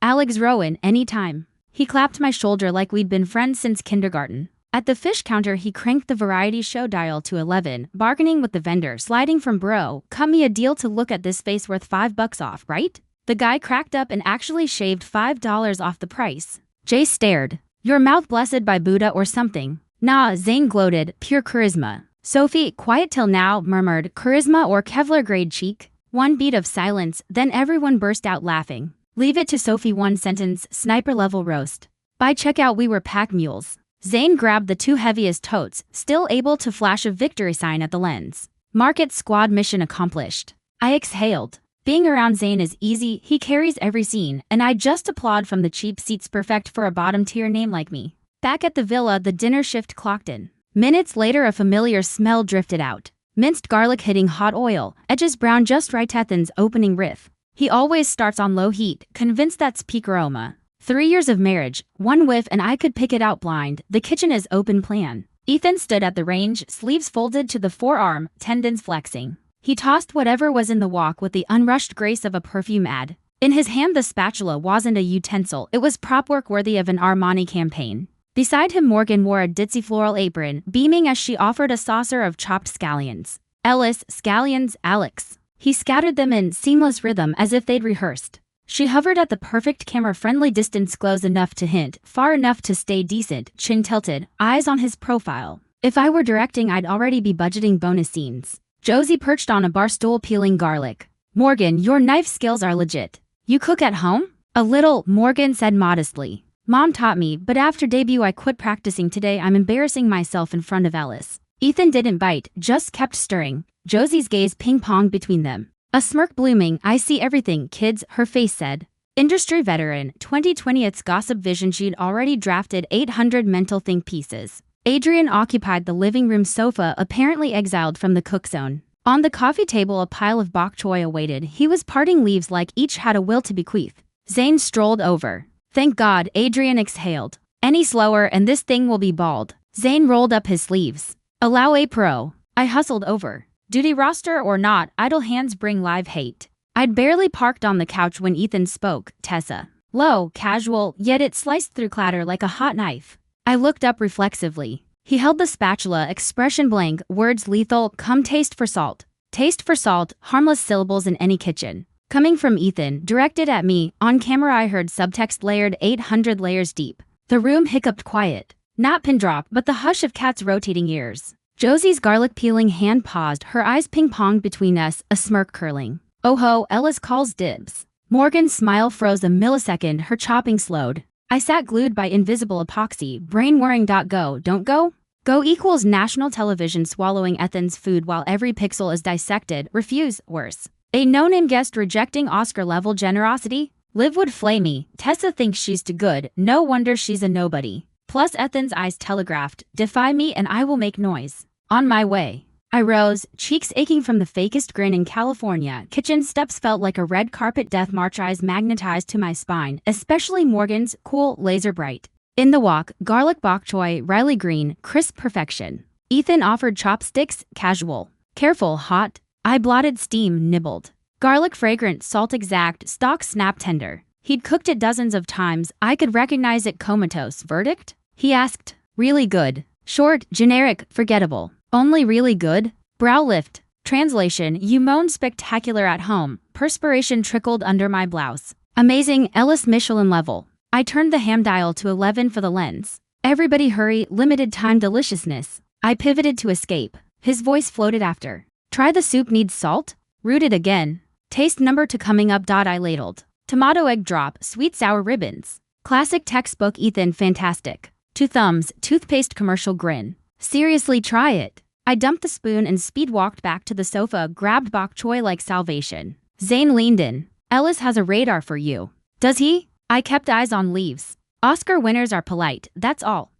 Alex Rowan, anytime. He clapped my shoulder like we'd been friends since kindergarten. At the fish counter, he cranked the variety show dial to 11, bargaining with the vendor, sliding from bro, cut me a deal to look at this face worth $5 off, right? The guy cracked up and actually shaved $5 off the price. Jay stared. Your mouth blessed by Buddha or something. Nah, Zane gloated, pure charisma. Sophie, quiet till now, murmured, charisma or Kevlar grade cheek? One beat of silence, then everyone burst out laughing. Leave it to Sophie, one sentence, sniper level roast. By checkout we were pack mules. Zane grabbed the two heaviest totes, still able to flash a victory sign at the lens. Market squad mission accomplished. I exhaled. Being around Zane is easy, he carries every scene, and I just applaud from the cheap seats, perfect for a bottom-tier name like me. Back at the villa, the dinner shift clocked in. Minutes later, a familiar smell drifted out. Minced garlic hitting hot oil, edges brown just right. Ethan's opening riff. He always starts on low heat, convinced that's peak aroma. 3 years of marriage, one whiff and I could pick it out blind. The kitchen is open plan. Ethan stood at the range, sleeves folded to the forearm, tendons flexing. He tossed whatever was in the wok with the unrushed grace of a perfume ad. In his hand the spatula wasn't a utensil, it was prop work worthy of an Armani campaign. Beside him Morgan wore a ditzy floral apron, beaming as she offered a saucer of chopped scallions. Ellis, scallions, Alex. He scattered them in seamless rhythm as if they'd rehearsed. She hovered at the perfect camera-friendly distance, close enough to hint, far enough to stay decent, chin tilted, eyes on his profile. If I were directing I'd already be budgeting bonus scenes. Josie perched on a bar stool peeling garlic. Morgan, your knife skills are legit. You cook at home? A little, Morgan said modestly. Mom taught me, but after debut I quit practicing today. I'm embarrassing myself in front of Ellis. Ethan didn't bite, just kept stirring. Josie's gaze ping-ponged between them. A smirk blooming, I see everything, kids, her face said. Industry veteran, 2020's gossip vision. She'd already drafted 800 mental think pieces. Adrian occupied the living room sofa, apparently exiled from the cook zone. On the coffee table a pile of bok choy awaited. He was parting leaves like each had a will to bequeath. Zane strolled over. Thank God, Adrian exhaled. Any slower and this thing will be bald. Zane rolled up his sleeves. Allow a pro. I hustled over. Duty roster or not, idle hands bring live hate. I'd barely parked on the couch when Ethan spoke, Tessa. Low, casual, yet it sliced through clatter like a hot knife. I looked up reflexively. He held the spatula, expression blank, words lethal, come taste for salt. Taste for salt, harmless syllables in any kitchen. Coming from Ethan, directed at me, on camera I heard subtext layered 800 layers deep. The room hiccuped quiet. Not pin drop, but the hush of cats' rotating ears. Josie's garlic peeling hand paused, her eyes ping-ponged between us, a smirk curling. Oh ho, Ellis calls dibs. Morgan's smile froze a millisecond, her chopping slowed. I sat glued by invisible epoxy, brain whirring. Go, don't go? Go equals national television swallowing Ethan's food while every pixel is dissected, refuse, worse. A no-name guest rejecting Oscar-level generosity? Liv would flay me, Tessa thinks she's too good, no wonder she's a nobody. Plus Ethan's eyes telegraphed, defy me and I will make noise. On my way. I rose, cheeks aching from the fakest grin in California. Kitchen steps felt like a red carpet death march, eyes magnetized to my spine, especially Morgan's, cool, laser bright. In the wok, garlic bok choy, Riley green, crisp perfection. Ethan offered chopsticks, casual. Careful, hot. I blotted steam, nibbled. Garlic fragrant, salt exact, stock snap tender. He'd cooked it dozens of times, I could recognize it. Comatose, verdict? He asked. Really good. Short, generic, forgettable. Only really good? Brow lift. Translation, you moaned spectacular at home. Perspiration trickled under my blouse. Amazing, Ellis Michelin level. I turned the ham dial to 11 for the lens. Everybody hurry, limited time deliciousness. I pivoted to escape. His voice floated after. Try the soup, needs salt? Rooted again. Taste number 2 coming up. I ladled. Tomato egg drop, sweet sour ribbons. Classic textbook Ethan, fantastic. 2 thumbs, toothpaste commercial grin. Seriously, try it. I dumped the spoon and speed walked back to the sofa, grabbed bok choy like salvation. Zane leaned in. Ellis has a radar for you. Does he? I kept eyes on leaves. Oscar winners are polite, that's all.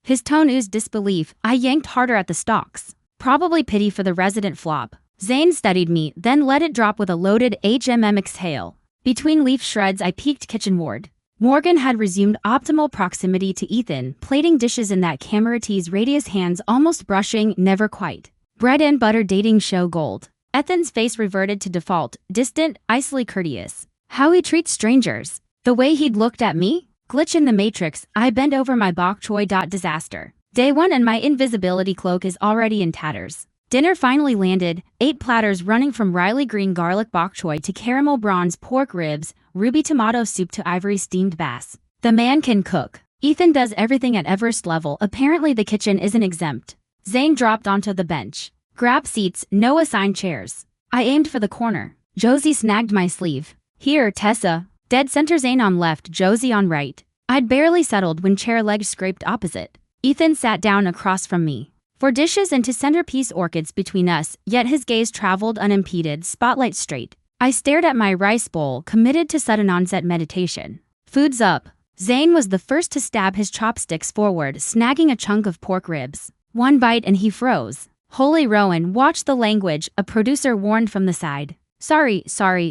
His tone oozed disbelief. I yanked harder at the stalks. Probably pity for the resident flop. Zane studied me, then let it drop with a loaded exhale. Between leaf shreds I peeked kitchenward. Morgan had resumed optimal proximity to Ethan, plating dishes in that Cameratee's radius, hands almost brushing, never quite. Bread and butter dating show gold. Ethan's face reverted to default, distant, icily courteous. How he treats strangers. The way he'd looked at me? Glitch in the matrix, I bent over my bok choy. Disaster. Day 1 and my invisibility cloak is already in tatters. Dinner finally landed, 8 platters running from Riley green garlic bok choy to caramel bronze pork ribs, ruby tomato soup to ivory steamed bass. The man can cook. Ethan does everything at Everest level. Apparently the kitchen isn't exempt. Zane dropped onto the bench. Grab seats, no assigned chairs. I aimed for the corner. Josie snagged my sleeve. Here, Tessa. Dead center, Zane on left, Josie on right. I'd barely settled when chair legs scraped opposite. Ethan sat down across from me. 4 dishes and 2 centerpiece orchids between us, yet his gaze traveled unimpeded, spotlight straight. I stared at my rice bowl, committed to sudden onset meditation. Food's up. Zane was the first to stab his chopsticks forward, snagging a chunk of pork ribs. 1 bite and he froze. Holy Rowan, watch the language, a producer warned from the side. Sorry,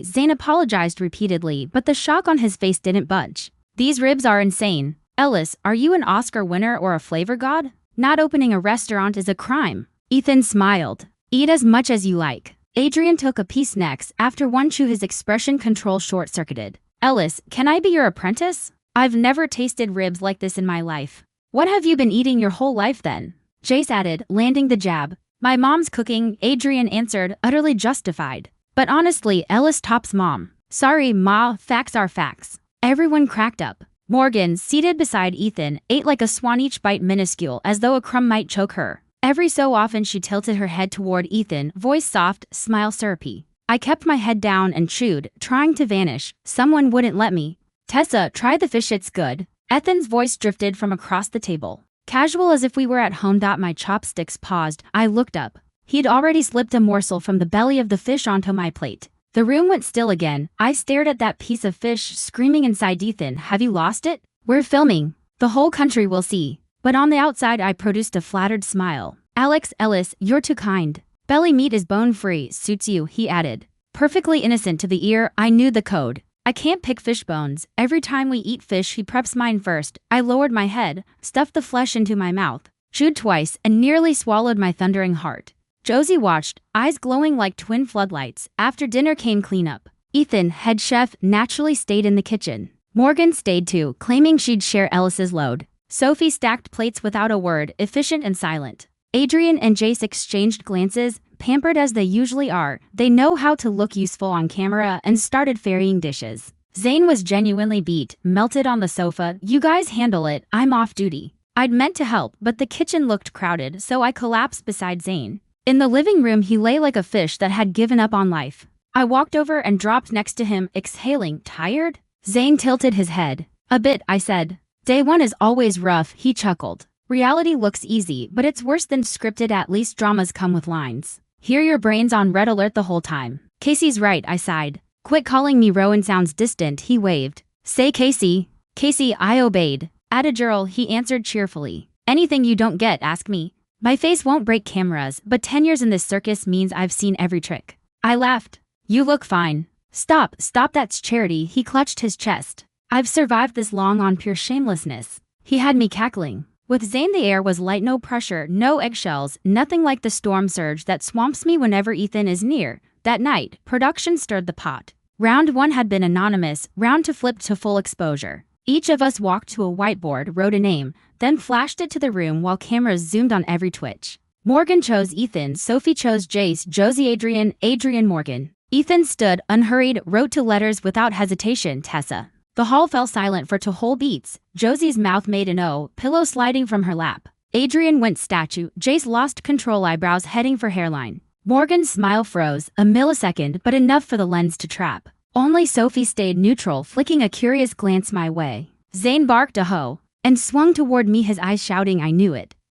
Zane apologized repeatedly, but the shock on his face didn't budge. These ribs are insane. Ellis, are you an Oscar winner or a flavor god? Not opening a restaurant is a crime. Ethan smiled. Eat as much as you like. Adrian took a piece next, after one chew his expression control short-circuited. Ellis, can I be your apprentice? I've never tasted ribs like this in my life. What have you been eating your whole life then? Jace added, landing the jab. My mom's cooking, Adrian answered, utterly justified. But honestly, Ellis tops mom. Sorry, ma, facts are facts. Everyone cracked up. Morgan, seated beside Ethan, ate like a swan, each bite minuscule, as though a crumb might choke her. Every so often she tilted her head toward Ethan, voice soft, smile syrupy. I kept my head down and chewed, trying to vanish. Someone wouldn't let me. Tessa, try the fish, it's good. Ethan's voice drifted from across the table. Casual as if we were at home. My chopsticks paused. I looked up. He'd already slipped a morsel from the belly of the fish onto my plate. The room went still again. I stared at that piece of fish, screaming inside. Ethan, have you lost it? We're filming. The whole country will see. But on the outside I produced a flattered smile. Alex, Ellis, you're too kind. Belly meat is bone-free, suits you, he added. Perfectly innocent to the ear, I knew the code. I can't pick fish bones. Every time we eat fish he preps mine first. I lowered my head, stuffed the flesh into my mouth, chewed twice, and nearly swallowed my thundering heart. Josie watched, eyes glowing like twin floodlights. After dinner came cleanup. Ethan, head chef, naturally stayed in the kitchen. Morgan stayed too, claiming she'd share Ellis's load. Sophie stacked plates without a word, efficient and silent. Adrian and Jace exchanged glances, pampered as they usually are. They know how to look useful on camera, and started ferrying dishes. Zane was genuinely beat, melted on the sofa. You guys handle it, I'm off duty. I'd meant to help, but the kitchen looked crowded, so I collapsed beside Zane. In the living room he lay like a fish that had given up on life. I walked over and dropped next to him, exhaling. Tired? Zane tilted his head. A bit, I said. Day 1 is always rough, he chuckled. Reality looks easy, but it's worse than scripted. At least dramas come with lines. Hear your brains on red alert the whole time. Casey's right, I sighed. Quit calling me Rowan, sounds distant, he waved. Say Casey. Casey, I obeyed. Attagerl, he answered cheerfully. Anything you don't get, ask me. My face won't break cameras, but 10 years in this circus means I've seen every trick. I laughed. You look fine. Stop, that's charity, he clutched his chest. I've survived this long on pure shamelessness. He had me cackling. With Zane the air was light, no pressure, no eggshells, nothing like the storm surge that swamps me whenever Ethan is near. That night, production stirred the pot. Round 1 had been anonymous, round 2 flipped to full exposure. Each of us walked to a whiteboard, wrote a name, then flashed it to the room while cameras zoomed on every twitch. Morgan chose Ethan, Sophie chose Jace, Josie Adrian Morgan. Ethan stood, unhurried, wrote 2 letters without hesitation, Tessa. The hall fell silent for 2 whole beats. Josie's mouth made an O, pillow sliding from her lap. Adrian went statue, Jace lost control, eyebrows heading for hairline. Morgan's smile froze, a millisecond, but enough for the lens to trap. Only Sophie stayed neutral, flicking a curious glance my way. Zane barked a ho, and swung toward me, his eyes shouting I knew it.